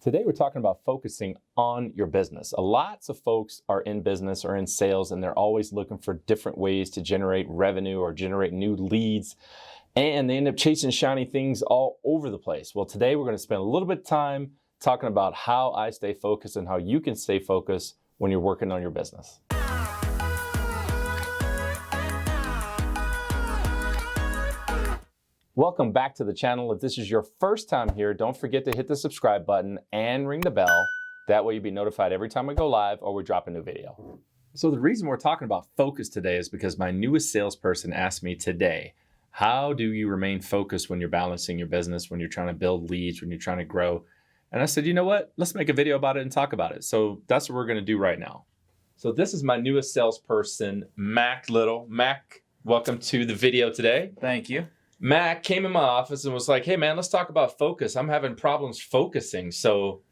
Today, we're talking about focusing on your business. Lots of folks are in business or in sales, and they're always looking for different ways to generate revenue or generate new leads, and they end up chasing shiny things all over the place. Well, today, we're going to spend a little bit of time talking about how I stay focused and how you can stay focused when you're working on your business. Welcome back to the channel. If this is your first time here, don't forget to hit the subscribe button and ring the bell. That way you'll be notified every time we go live or we drop a new video. So the reason we're talking about focus today is because my newest salesperson asked me today, how do you remain focused when you're balancing your business, when you're trying to build leads, when you're trying to grow? And I said, you know what? Let's make a video about it and talk about it. So that's what we're going to do right now. So this is my newest salesperson, Mac Little. Mac, welcome to the video today. Thank you. Mac came in my office and was like, hey man, let's talk about focus. I'm having problems focusing. So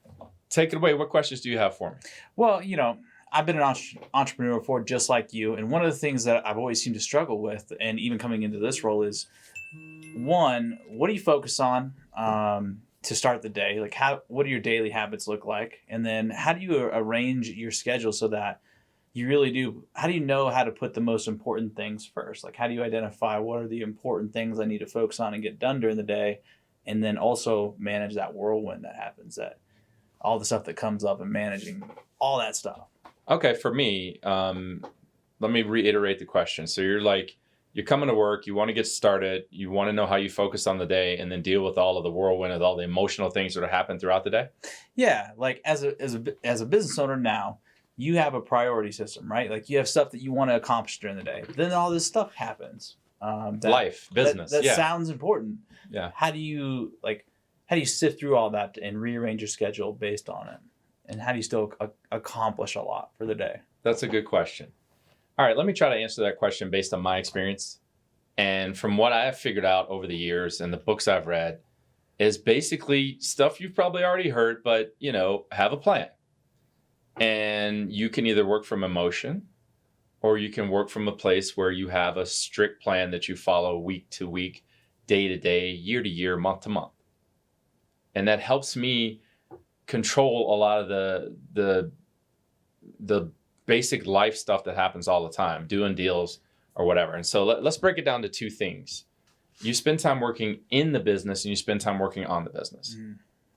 take it away. What questions do you have for me? Well, I've been an entrepreneur before, just like you. And one of the things that I've always seemed to struggle with, and even coming into this role, is one, what do you focus on to start the day? Like, what do your daily habits look like? And then how do you arrange your schedule so that you really do, how do you know how to put the most important things first? Like, how do you identify what are the important things I need to focus on and get done during the day? And then also manage that whirlwind that happens, that all the stuff that comes up and managing all that stuff. Okay, for me, let me reiterate the question. So you're coming to work, you want to get started, you want to know how you focus on the day and then deal with all of the whirlwind of all the emotional things that happen throughout the day? Yeah, like as a business owner now, you have a priority system, right? Like you have stuff that you want to accomplish during the day. But then all this stuff happens. Life, business. That yeah. sounds important. Yeah. How do you sift through all that and rearrange your schedule based on it? And how do you still accomplish a lot for the day? That's a good question. All right, let me try to answer that question based on my experience. And from what I have figured out over the years and the books I've read is basically stuff you've probably already heard, but have a plan. And you can either work from emotion or you can work from a place where you have a strict plan that you follow week to week, day to day, year to year, month to month. And that helps me control a lot of the basic life stuff that happens all the time, doing deals or whatever. And so let's break it down to two things. You spend time working in the business and you spend time working on the business. Mm-hmm.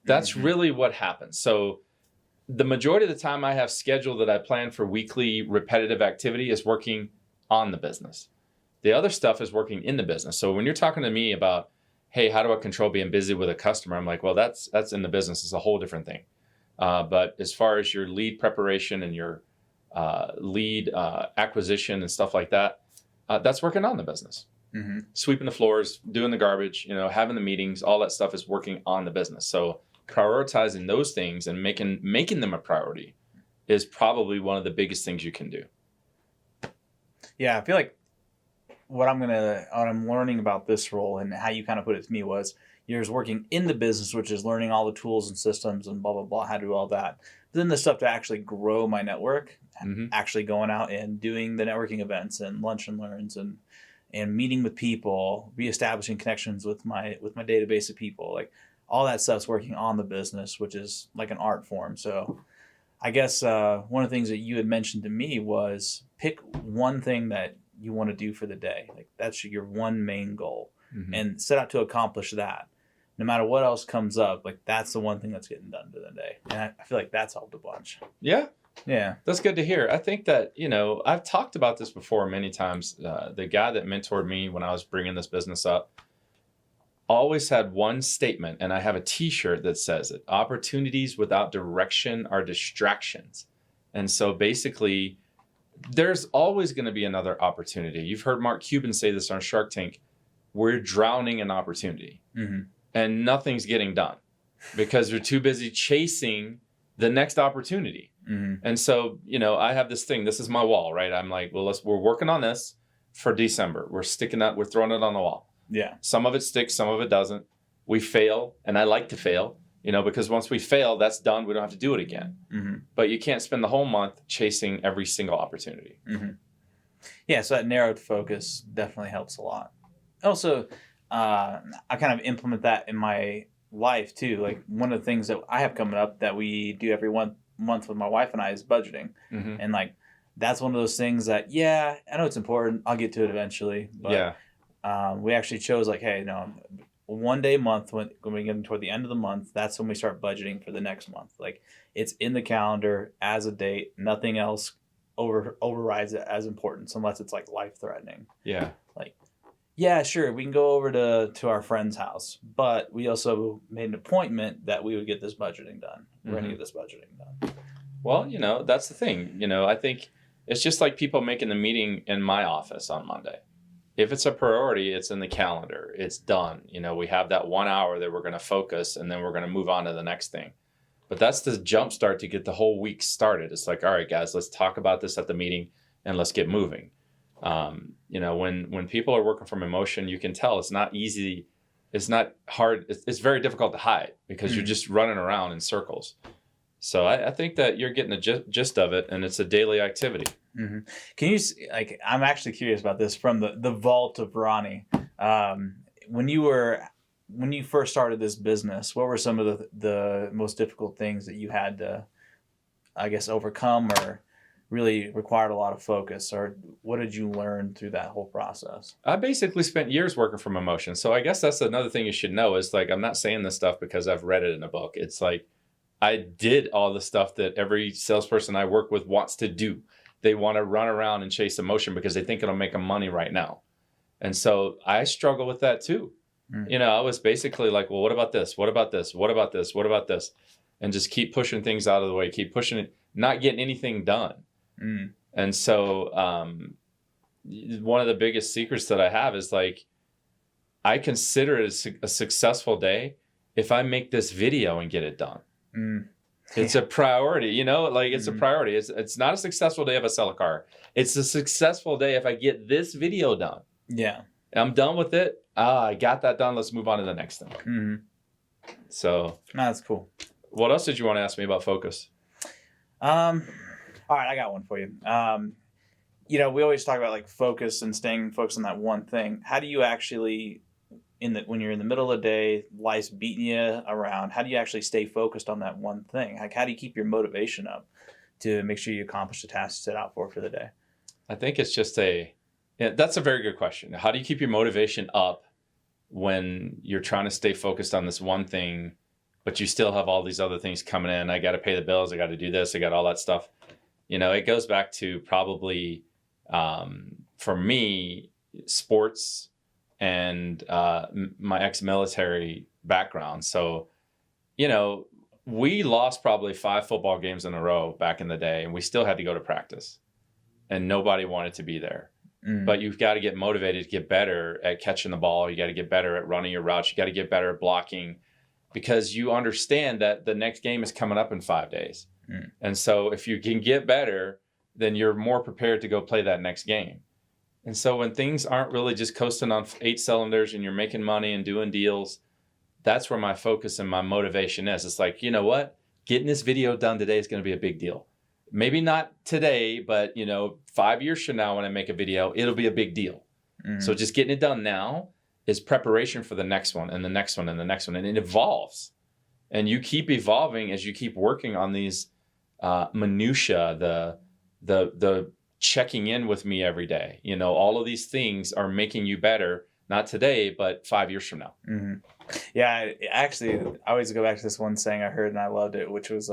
That's really what happens. So the majority of the time I have scheduled that I plan for weekly repetitive activity is working on the business. The other stuff is working in the business. So when you're talking to me about, hey, how do I control being busy with a customer? I'm like, well, that's in the business. It's a whole different thing. But as far as your lead preparation and your lead acquisition and stuff like that, that's working on the business. Mm-hmm. Sweeping the floors, doing the garbage, having the meetings, all that stuff is working on the business. So prioritizing those things and making them a priority is probably one of the biggest things you can do. Yeah, I feel like what I'm learning about this role and how you kind of put it to me was you're working in the business, which is learning all the tools and systems and blah, blah, blah, how to do all that. But then the stuff to actually grow my network, actually going out and doing the networking events and lunch and learns and meeting with people, reestablishing connections with my database of people, like all that stuff's working on the business, which is like an art form. So I guess one of the things that you had mentioned to me was pick one thing that you want to do for the day. Like that's your one main goal, and set out to accomplish that. No matter what else comes up, like that's the one thing that's getting done for the day. And I feel like that's helped a bunch. Yeah. Yeah. That's good to hear. I think that, I've talked about this before many times. The guy that mentored me when I was bringing this business up always had one statement, and I have a t-shirt that says it: opportunities without direction are distractions. And so basically there's always going to be another opportunity. You've heard Mark Cuban say this on Shark Tank. We're drowning in opportunity and nothing's getting done because we're too busy chasing the next opportunity. And so, I have this thing, this is my wall, right? I'm like, well, we're working on this for December. We're sticking that, we're throwing it on the wall. Yeah. Some of it sticks, some of it doesn't. We fail, and I like to fail, because once we fail, that's done. We don't have to do it again. But you can't spend the whole month chasing every single opportunity. Yeah, so that narrowed focus definitely helps a lot. Also, I kind of implement that in my life too. Like one of the things that I have coming up that we do every one month with my wife and I is budgeting. Mm-hmm. And like, that's one of those things that, yeah, I know it's important. I'll get to it eventually. But we actually chose like, hey, no, one day a month when we get toward the end of the month, that's when we start budgeting for the next month. Like it's in the calendar as a date. Nothing else overrides it as importance unless it's like life threatening. Yeah. Like, yeah, sure, we can go over to our friend's house, but we also made an appointment that we would get this budgeting done. We're going to get this budgeting done. Well, that's the thing. I think it's just like people making the meeting in my office on Monday. If it's a priority, it's in the calendar. It's done. We have that 1 hour that we're going to focus, and then we're going to move on to the next thing. But that's the jump start to get the whole week started. It's like, all right, guys, let's talk about this at the meeting and let's get moving. When people are working from emotion, you can tell it's not easy. It's not hard. It's very difficult to hide because you're just running around in circles. So I think that you're getting the gist of it, and it's a daily activity. Mm-hmm. Can you, like, I'm actually curious about this from the vault of Ronnie. When you first started this business, what were some of the most difficult things that you had to, I guess, overcome or really required a lot of focus, or what did you learn through that whole process? I basically spent years working from emotion. So I guess that's another thing you should know is like, I'm not saying this stuff because I've read it in a book. It's like, I did all the stuff that every salesperson I work with wants to do. They want to run around and chase emotion because they think it'll make them money right now. And so I struggle with that too. I was basically like, well, what about this? What about this? What about this? What about this? And just keep pushing things out of the way, keep pushing it, not getting anything done. And so one of the biggest secrets that I have is like, I consider it a successful day if I make this video and get it done. It's a priority, it's a priority. It's not a successful day if I sell a car. It's a successful day if I get this video done. Yeah. I'm done with it. I got that done. Let's move on to the next thing. So that's cool. What else did you want to ask me about focus? All right, I got one for you. We always talk about like focus and staying focused on that one thing. How do you actually, when you're in the middle of the day, life's beating you around, how do you actually stay focused on that one thing? Like, how do you keep your motivation up to make sure you accomplish the task you set out for the day? I think it's just that's a very good question. How do you keep your motivation up when you're trying to stay focused on this one thing, but you still have all these other things coming in? I got to pay the bills. I got to do this. I got all that stuff. It goes back to probably, for me, sports and my ex-military background. So, we lost probably 5 football games in a row back in the day, and we still had to go to practice, and nobody wanted to be there. But you've got to get motivated to get better at catching the ball. You got to get better at running your routes. You got to get better at blocking because you understand that the next game is coming up in 5 days. And so if you can get better, then you're more prepared to go play that next game. And so when things aren't really just coasting on 8 cylinders and you're making money and doing deals, that's where my focus and my motivation is. It's like, you know what? Getting this video done today is going to be a big deal. Maybe not today, but 5 years from now when I make a video, it'll be a big deal. So just getting it done now is preparation for the next one and the next one and the next one. And it evolves. And you keep evolving as you keep working on these minutia, the checking in with me every day. All of these things are making you better, not today, but 5 years from now. Yeah, actually, I always go back to this one saying I heard and I loved it, which was,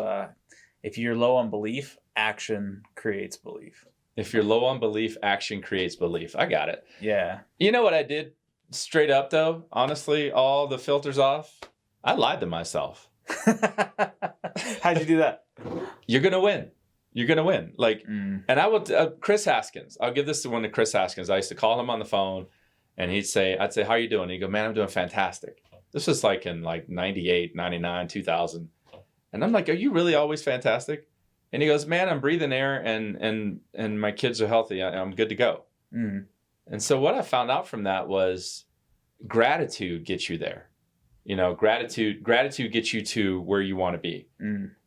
if you're low on belief, action creates belief. If you're low on belief, action creates belief. I got it. Yeah. You know what I did straight up, though? Honestly, all the filters off. I lied to myself. How'd you do that? You're going to win. You're going to win. And I would, Chris Haskins, I'll give this one to Chris Haskins. I used to call him on the phone and I'd say, how you doing? He'd go, man, I'm doing fantastic. This was in 98, 99, 2000. And I'm like, are you really always fantastic? And he goes, man, I'm breathing air and my kids are healthy. I'm good to go. And so what I found out from that was gratitude gets you there. Gratitude gets you to where you want to be.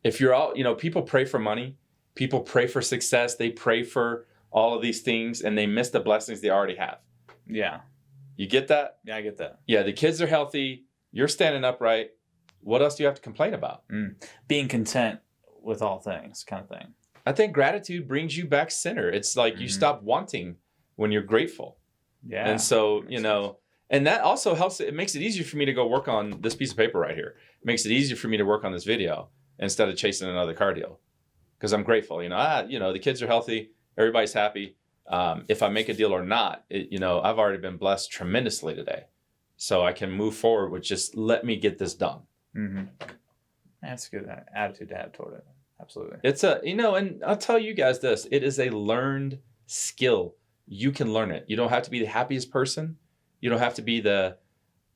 If you're people pray for money, people pray for success, they pray for all of these things and they miss the blessings they already have. Yeah. You get that? Yeah, I get that. Yeah, the kids are healthy, you're standing upright, what else do you have to complain about? Being content with all things kind of thing. I think gratitude brings you back center. It's like you stop wanting when you're grateful. Yeah. And so, you know, and that also helps. It makes it easier for me to go work on this piece of paper right here. It makes it easier for me to work on this video instead of chasing another car deal. Because I'm grateful, you know, the kids are healthy, everybody's happy. If I make a deal or not, you know, I've already been blessed tremendously today. So I can move forward with just let me get this done. That's a good attitude to have toward it. Absolutely. It's you know, and I'll tell you guys this, it is a learned skill. You can learn it. You don't have to be the happiest person. You don't have to be the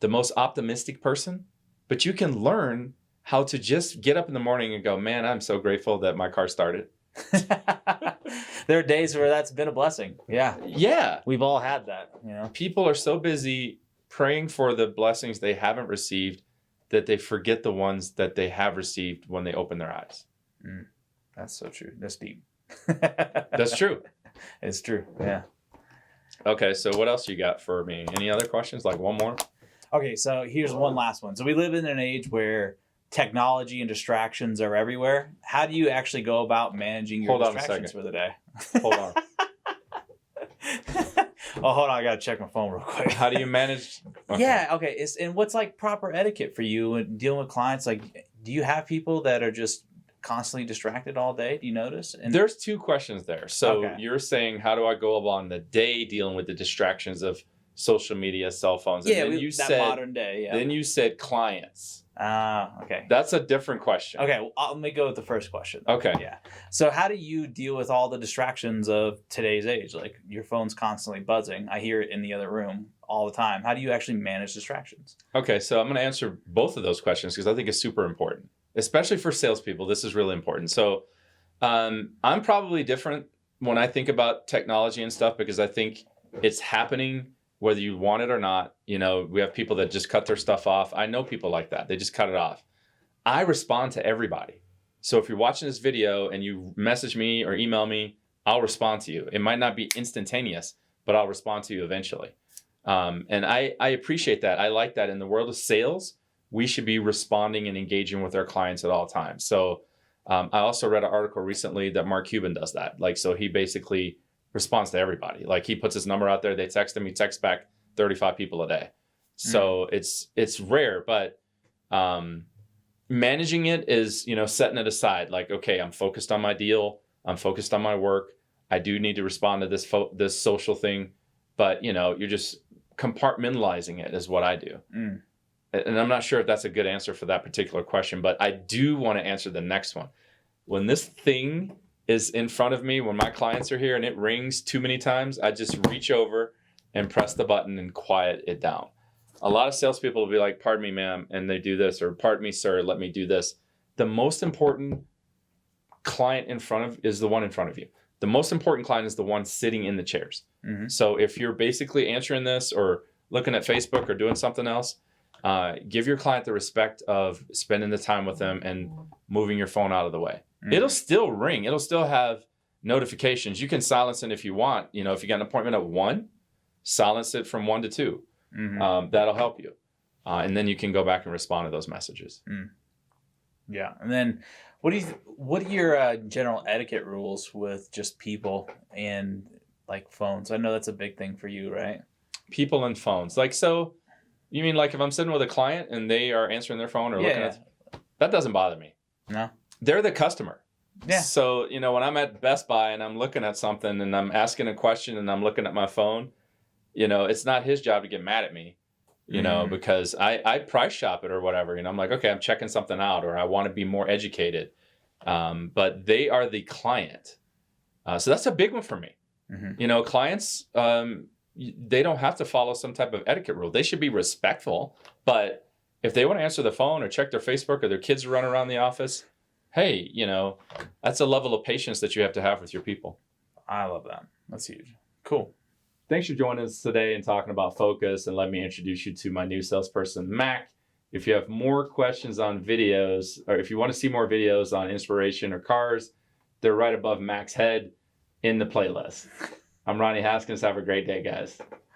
most optimistic person, but you can learn how to just get up in the morning and go, man, I'm so grateful that my car started. There are days where that's been a blessing. Yeah. Yeah. We've all had that, you know. People are so busy praying for the blessings they haven't received that they forget the ones that they have received when they open their eyes. That's so true. That's deep. That's true. It's true. Yeah. Okay, so what else you got for me? Any other questions? Like one more? Okay, so here's one last one. So we live in an age where technology and distractions are everywhere. How do you actually go about managing your distractions for the day? Hold on. Oh, hold on. I got to check my phone real quick. How do you manage? Okay. Yeah, okay. And what's like proper etiquette for you when dealing with clients? Like, do you have people that are just constantly distracted all day? Do you notice? And there's two questions there. So you're saying, how do I go about the day dealing with the distractions of social media, cell phones? And yeah, then you that said, modern day. Yeah. Then you said clients. Okay. That's a different question. Okay, well, let me go with the first question. Okay. Yeah. So how do you deal with all the distractions of today's age? Like your phone's constantly buzzing. I hear it in the other room all the time. How do you actually manage distractions? Okay, so I'm going to answer both of those questions because I think it's super important, especially for salespeople. This is really important. So I'm probably different when I think about technology and stuff because I think it's happening whether you want it or not. You know, we have people that just cut their stuff off. I know people like that. They just cut it off. I respond to everybody. So if you're watching this video and you message me or email me, I'll respond to you. It might not be instantaneous, but I'll respond to you eventually. And I appreciate that. I like that. In the world of sales, we should be responding and engaging with our clients at all times. So I also read an article recently that Mark Cuban does that. Like, so he basically responds to everybody. Like he puts his number out there, they text him, he texts back 35 people a day. So it's rare, but managing it is, you know, setting it aside. Like, okay, I'm focused on my deal. I'm focused on my work. I do need to respond to this social thing, but you know, you're just compartmentalizing it is what I do. And I'm not sure if that's a good answer for that particular question, but I do want to answer the next one. When this thing is in front of me, when my clients are here and it rings too many times, I just reach over and press the button and quiet it down. A lot of salespeople will be like, pardon me, ma'am, and they do this, or pardon me, sir, let me do this. The most important client is the one in front of you. The most important client is the one sitting in the chairs. So if you're basically answering this or looking at Facebook or doing something else, give your client the respect of spending the time with them and moving your phone out of the way. It'll still ring. It'll still have notifications. You can silence it if you want. You know, if you got an appointment at 1, silence it from 1 to 2. That'll help you. And then you can go back and respond to those messages. Yeah. And then what are your general etiquette rules with just people and like phones? I know that's a big thing for you, right? People and phones. Like, so you mean like if I'm sitting with a client and they are answering their phone or looking at, that doesn't bother me. No. They're the customer. Yeah. So, you know, when I'm at Best Buy and I'm looking at something and I'm asking a question and I'm looking at my phone, you know, it's not his job to get mad at me, you know, because I price shop it or whatever. You know, I'm like, okay, I'm checking something out or I want to be more educated. But they are the client. So that's a big one for me. You know, clients, they don't have to follow some type of etiquette rule. They should be respectful. But if they want to answer the phone or check their Facebook or their kids are running around the office, hey, you know, that's a level of patience that you have to have with your people. I love that. That's huge. Cool. Thanks for joining us today and talking about focus. And let me introduce you to my new salesperson, Mac. If you have more questions on videos, or if you want to see more videos on inspiration or cars, they're right above Mac's head in the playlist. I'm Ronnie Haskins. Have a great day, guys.